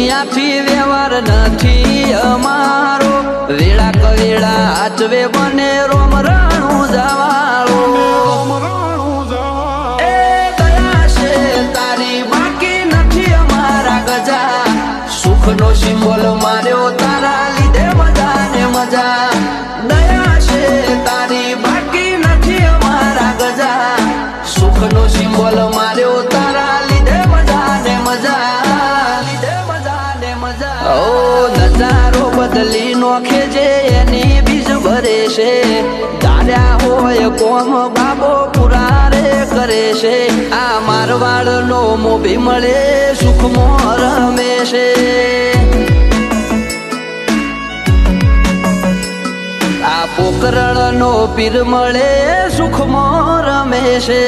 દુનિયાથી વ્યવહાર નથી અમારો વેળા કવેળા આચવે બને રોમ રાણું જવાળો એ દયા છે તારી બાકી નથી અમારા ગજા સુખનો સિમ્બોલ માર્યો તારા લીધે મજા ને મજા દયા છે તારી બાકી નથી અમારા ગજા સુખનો સિમ્બોલ માર્યો તારા લીધે મજા ને મજા લીધે મજા ને મજા ઓ નજારો બદલી નોખે છે એની બીજ ભરે છે ધાર્યા હોય કોમ બાબો પુરારે કરે છે આ મારવાડ નો મોભી મળે સુખમાં રમે છે આ પોકરણ નો પીર મળે સુખમાં રમે છે